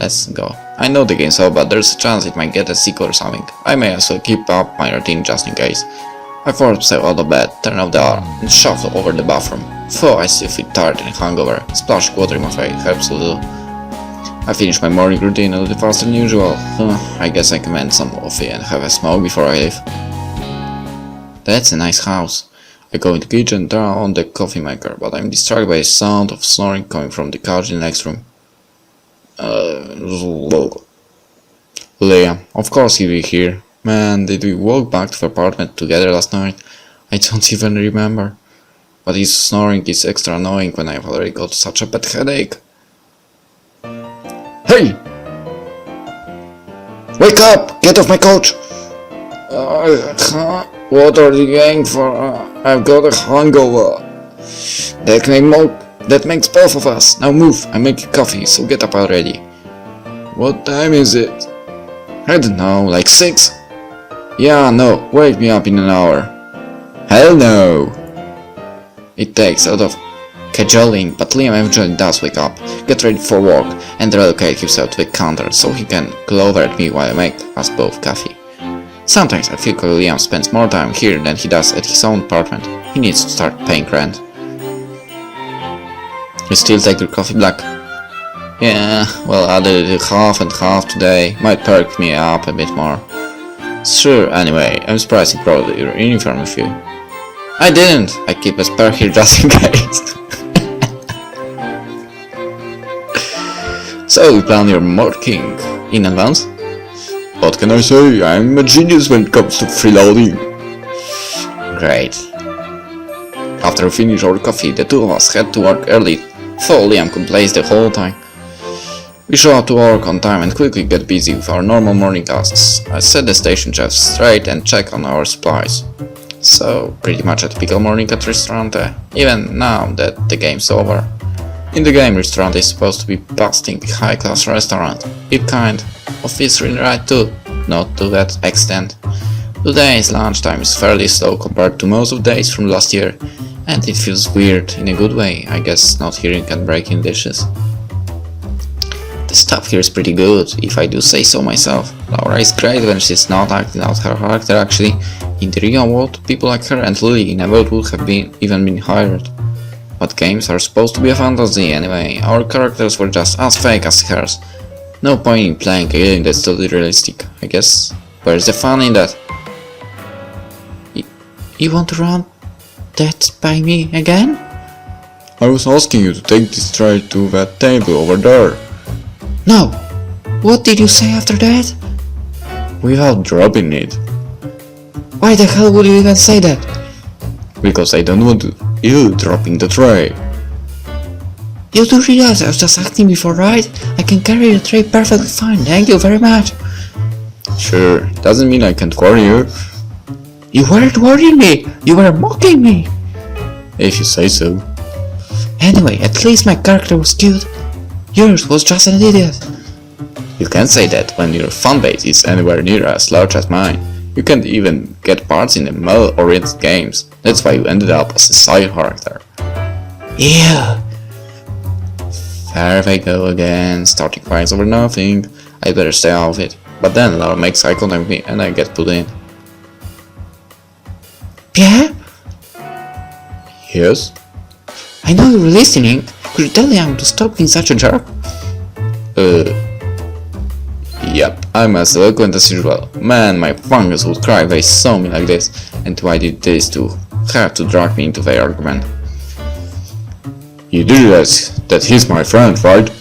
let's go. I know the game's over, but there's a chance it might get a sequel or something. I may as well keep up my routine just in case. I force myself out of bed, turn off the alarm, and shuffle over the bathroom. Phew, I still feel tired and hungover. Splash water in my face helps a little. I finish my morning routine a little faster than usual. I guess I can mend some coffee and have a smoke before I leave. That's a nice house. I go into the kitchen and turn on the coffee maker, but I'm distracted by a sound of snoring coming from the couch in the next room. Liam, of course he'll be here. Man, did we walk back to the apartment together last night? I don't even remember. But his snoring is extra annoying when I've already got such a bad headache. Hey! Wake up! Get off my couch! What are you going for? I've got a hangover. That makes both of us. Now move, I'm making coffee, so get up already. What time is it? I don't know, like 6? Yeah, no, wake me up in an hour. Hell no! It takes a lot of cajoling, but Liam eventually does wake up, get ready for work, and relocate himself to the counter so he can glow over at me while I make us both coffee. Sometimes I feel like Liam spends more time here than he does at his own apartment. He needs to start paying rent. You still take your coffee black? Yeah, well, I did half and half today. Might perk me up a bit more. Sure, anyway, I'm surprised you brought your uniform with you. I didn't! I keep a spare here just in case. So, you plan your working in advance? What can I say? I'm a genius when it comes to freeloading. Great. After we finish our coffee, the two of us head to work early, so Liam could blaze the whole time. We show up to work on time and quickly get busy with our normal morning tasks. I set the station chef straight and check on our supplies. So, pretty much a typical morning at Ristorante, even now that the game's over. In the game, Ristorante is supposed to be busting high-class restaurant. You kind of is really right too, not to that extent. Today's lunchtime is fairly slow compared to most of the days from last year, and it feels weird in a good way, I guess, not hearing and breaking dishes. The stuff here is pretty good, if I do say so myself. Laura is great when she's not acting out her character actually. In the real world, people like her and Lily never would have even been hired. But games are supposed to be a fantasy anyway, our characters were just as fake as hers. No point in playing a game that's totally realistic, I guess. Where's the fun in that? You want to run that by me again? I was asking you to take this tray to that table over there. No! What did you say after that? Without dropping it. Why the hell would you even say that? Because I don't want you dropping the tray. You do realize I was just acting before, right? I can carry the tray perfectly fine, thank you very much. Sure, doesn't mean I can't worry you. You weren't worrying me, you were mocking me. If you say so. Anyway, at least my character was cute. Yours was just an idiot. You can't say that when your fanbase is anywhere near as large as mine. You can't even get parts in the male-oriented games. That's why you ended up as a side character. Yeah. There they go again, starting fights over nothing. I better stay out of it. But then Laura makes eye contact with me and I get put in. Yeah? Yes? I know you're listening. Could you tell Liam to stop being such a jerk? Yep, I'm as eloquent as usual. Man, my fungus would cry if they saw me like this. And why did these two have to drag me into their argument? You do realize that he's my friend, right?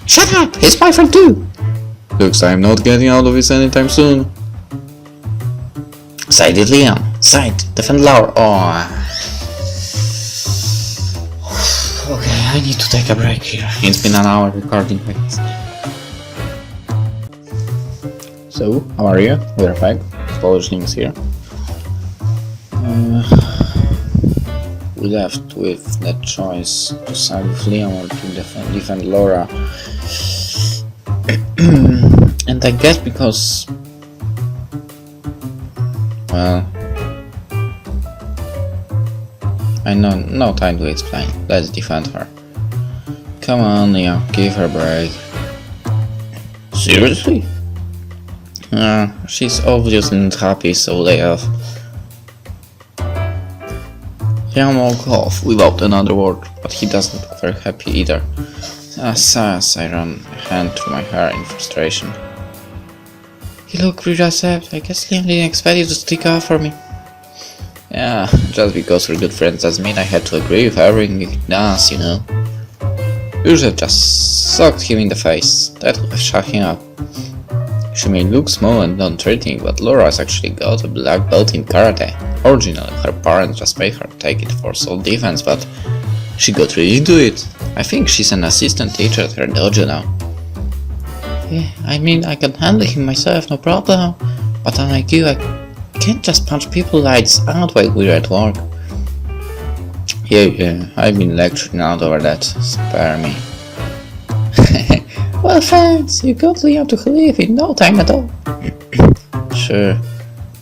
Shut up! He's my friend too! Looks I'm not getting out of this anytime soon. Sided Liam. Side. Defend Laura. Oh. Okay, I need to take a break here. It's been an hour recording like this. So, how are you? We're back. PolishLynx here. We left with the choice to side with Liam or to defend Laura. And I guess because... well... I know, no time to explain. Let's defend her. Come on, Liam, give her a break. Seriously? She's obviously not happy, so lay off. Liam walked off without another word, but he doesn't look very happy either. Sighs, I ran a hand through my hair in frustration. You look pretty upset. I guess Liam didn't expect you to stick up for me. Yeah, just because we're good friends doesn't mean I had to agree with everything he does, you know. You should have just socked him in the face. That would have shut him up. She may look small and non-threatening, but Laura's actually got a black belt in karate. Originally, her parents just made her take it for self-defense, but she got really into it. I think she's an assistant teacher at her dojo now. Yeah, I mean, I can handle him myself, no problem. But unlike you, I can't just punch people lights out while we're at work. Yeah, I've been lecturing out over that. Spare me. Well, thanks. You got Liam to leave in no time at all. Sure.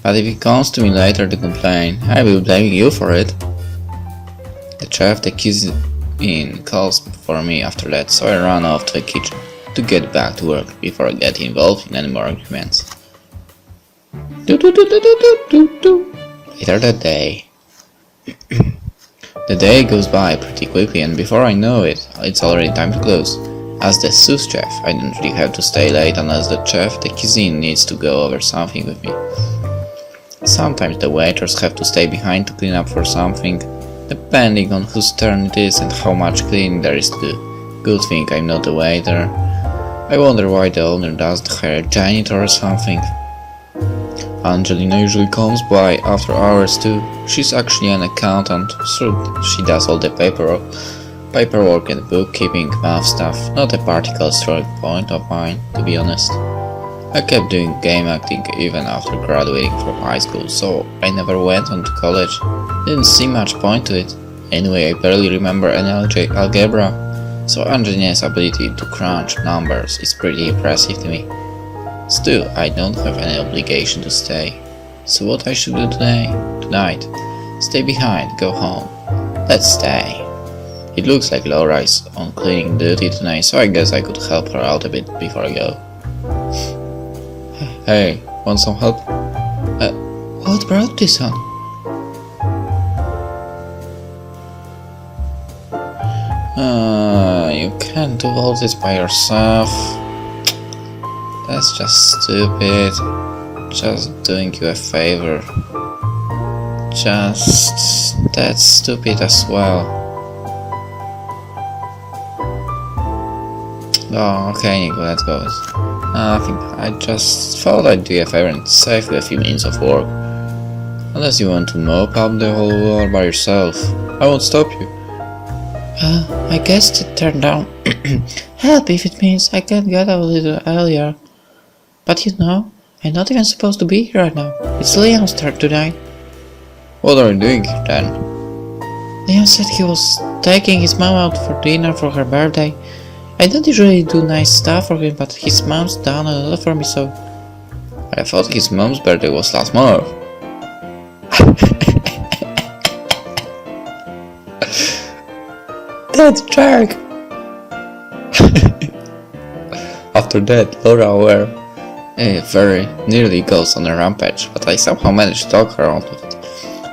But if he comes to me later to complain, I will blame you for it. The chef that keys in calls for me after that, so I ran off to the kitchen to get back to work before I get involved in any more arguments. Later that day. The day goes by pretty quickly, and before I know it, it's already time to close. As the sous chef, I don't really have to stay late unless the chef de cuisine needs to go over something with me. Sometimes the waiters have to stay behind to clean up for something, depending on whose turn it is and how much cleaning there is to do. Good thing I'm not a waiter. I wonder why the owner doesn't hire a janitor or something. Angelina usually comes by after hours too. She's actually an accountant, so she does all the paperwork and bookkeeping, math stuff. Not a particular strong point of mine, to be honest. I kept doing game acting even after graduating from high school, so I never went on to college. Didn't see much point to it. Anyway, I barely remember any algebra, so Angelina's ability to crunch numbers is pretty impressive to me. Still, I don't have any obligation to stay. So what I should do tonight? Stay behind, go home. Let's stay. It looks like Laura is on cleaning duty tonight, so I guess I could help her out a bit before I go. Hey, want some help? What brought this on? You can't do all this by yourself. That's just stupid. Just doing you a favor. That's stupid as well. Oh, okay, Nico, let's go. Nothing. I just thought I'd do a favor and save you a few minutes of work. Unless you want to mop up the whole floor by yourself, I won't stop you. I guess to turn down help if it means I can get out a little earlier. But you know, I'm not even supposed to be here right now. It's Liam's turn tonight. What are you doing here then? Liam said he was taking his mom out for dinner for her birthday. I don't usually do nice stuff for him, but his mom's done a lot for me, so... I thought his mom's birthday was last month. That jerk! After that, Laura very nearly goes on a rampage, but I somehow managed to talk her out of it.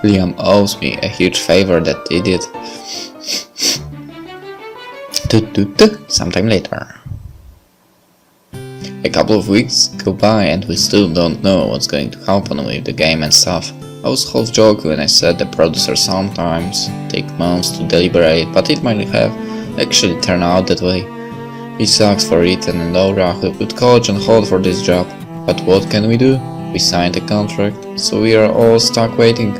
Liam owes me a huge favor that he did. Sometime later. A couple of weeks go by and we still don't know what's going to happen with the game and stuff. I was half joking when I said the producers sometimes take months to deliberate, but it might have actually turned out that way. It sucks for Ethan and Laura, who put college on hold for this job. But what can we do? We signed a contract, so we are all stuck waiting.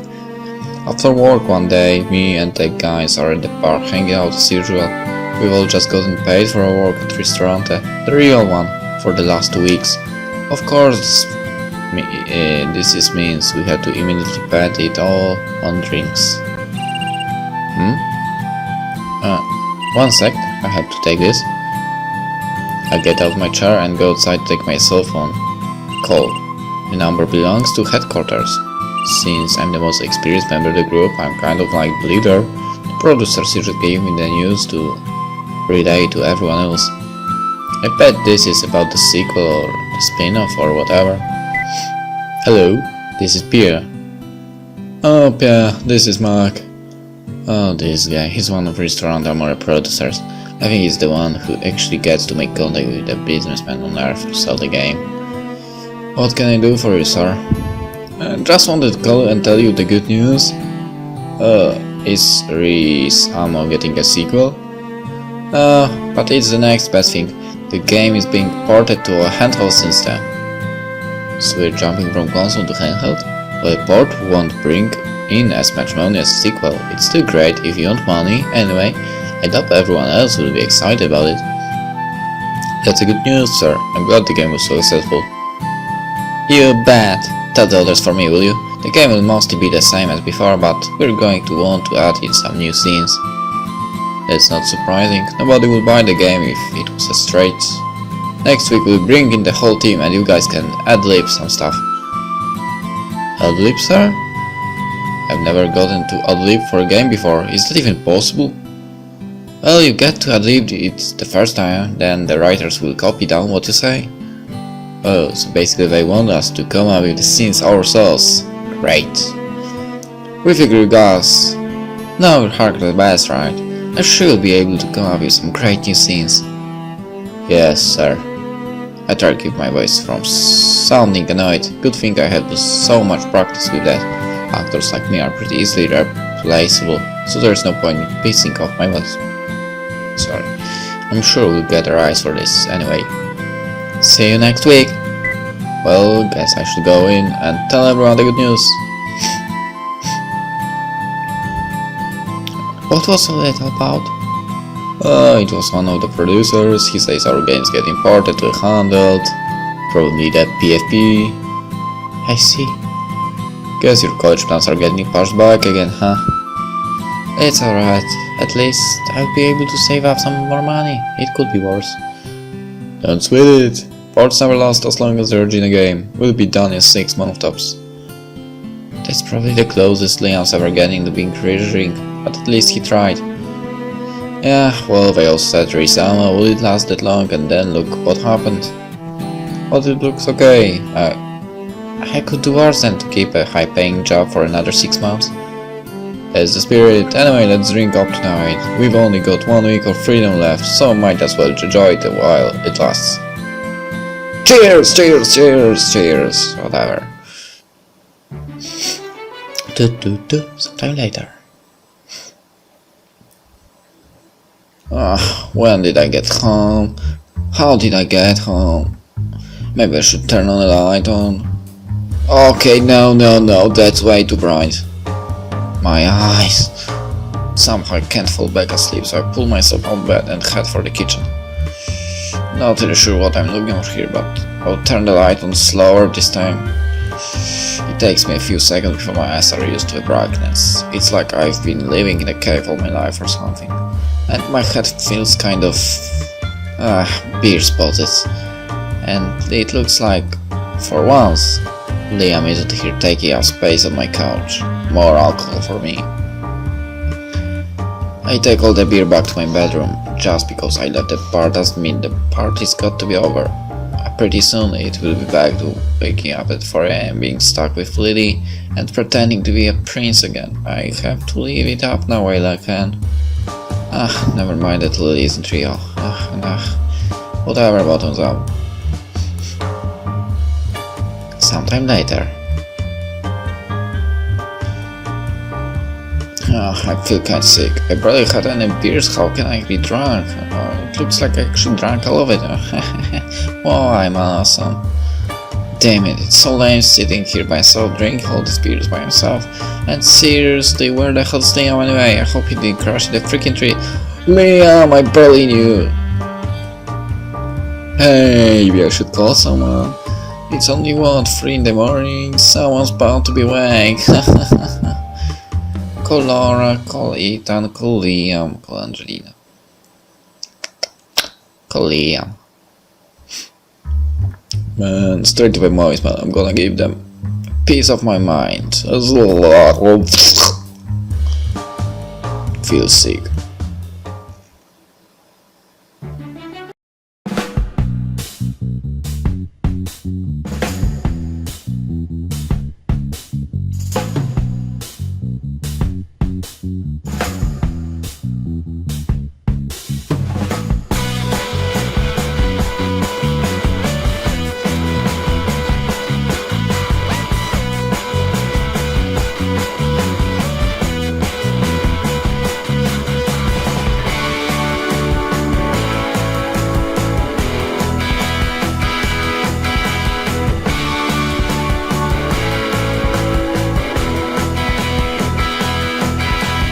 After work one day, me and the guys are at the park hanging out as usual. We've all just gotten paid for our work at Ristorante, the real one, for the last 2 weeks. Of course, this means we have to immediately bet it all on drinks. One sec, I have to take this. I get out of my chair and go outside to take my cell phone call. The number belongs to headquarters. Since I'm the most experienced member of the group, I'm kind of like the leader. The producers usually give me the news to relay to everyone else. I bet this is about the sequel or the spin-off or whatever. Hello, this is Pierre. Oh, Pierre, this is Mark. Oh, this guy, he's one of Ristorante Amore producers. I think he's the one who actually gets to make contact with the businessman on Earth to sell the game. What can I do for you, sir? Just wanted to call and tell you the good news. Is Amore getting a sequel? But it's the next best thing. The game is being ported to a handheld system. So we're jumping from console to handheld? Well, a port won't bring in as much money as a sequel. It's still great if you want money. Anyway, I doubt everyone else will be excited about it. That's a good news, sir. I'm glad the game was so successful. You bet. Tell the others for me, will you? The game will mostly be the same as before, but we're going to want to add in some new scenes. That's not surprising. Nobody will buy the game if it was a straight. Next week we'll bring in the whole team and you guys can ad-lib some stuff. Ad-lib, sir? I've never gotten to ad-lib for a game before. Is that even possible? Well, you get to ad-lib it the first time, then the writers will copy down what you say. Oh, so basically they want us to come up with the scenes ourselves. Great. We figure you guys know your heart the best, right? I'm sure you'll be able to come up with some great new scenes. Yes, sir. I try to keep my voice from sounding annoyed. Good thing I had so much practice with that. Actors like me are pretty easily replaceable, so there's no point in pissing off my voice. Sorry. I'm sure we'll get a rise for this anyway. See you next week. Well, guess I should go in and tell everyone the good news. What was all that about? It was one of the producers. He says our game's getting ported to a handheld. Probably that PFP. I see. Guess your college plans are getting pushed back again, huh? It's alright. At least I'll be able to save up some more money. It could be worse. Don't sweat it. Ports never last as long as the original game. Will be done in 6 months tops. That's probably the closest Leon's ever getting to being reassuring, but at least he tried. Yeah, well, they also said Ristorante Amore, will it last that long, and then look what happened. But it looks okay. I could do worse than to keep a high-paying job for another 6 months. That's the spirit. Anyway, let's drink up tonight. We've only got 1 week of freedom left, so might as well enjoy it while it lasts. Cheers, cheers, cheers, cheers, whatever. Sometime later. When did I get home? How did I get home? Maybe I should turn on the light on. Okay, no, that's way too bright. My eyes. Somehow I can't fall back asleep, so I pull myself out of bed and head for the kitchen. Not really sure what I'm looking for here, but I'll turn the light on slower this time. It takes me a few seconds before my eyes are used to the brightness. It's like I've been living in a cave all my life or something. And my head feels kind of beer spotted. And it looks like, for once, Liam isn't here taking up space on my couch. More alcohol for me. I take all the beer back to my bedroom. Just because I left the bar doesn't mean the party's got to be over. Pretty soon it will be back to waking up at 4 AM, being stuck with Lily, and pretending to be a prince again. I have to leave it up now while I can. Never mind that Lily isn't real. Whatever, bottoms up. Sometime later. I feel kinda sick. I barely had any beers, how can I be drunk? It looks like I actually drank all of it. Wow, I'm awesome. Damn it, it's so lame sitting here by myself drinking all these beers by myself. And seriously, where the hell's Liam anyway? I hope he didn't crash the freaking tree. Liam, I barely knew. Hey, maybe I should call someone. It's only 1:03 in the morning, someone's bound to be awake. Call Laura, call Ethan, call Liam, call Angelina. Call Liam. Man, straight to the voicemail, I'm gonna give them peace of my mind. Feel sick.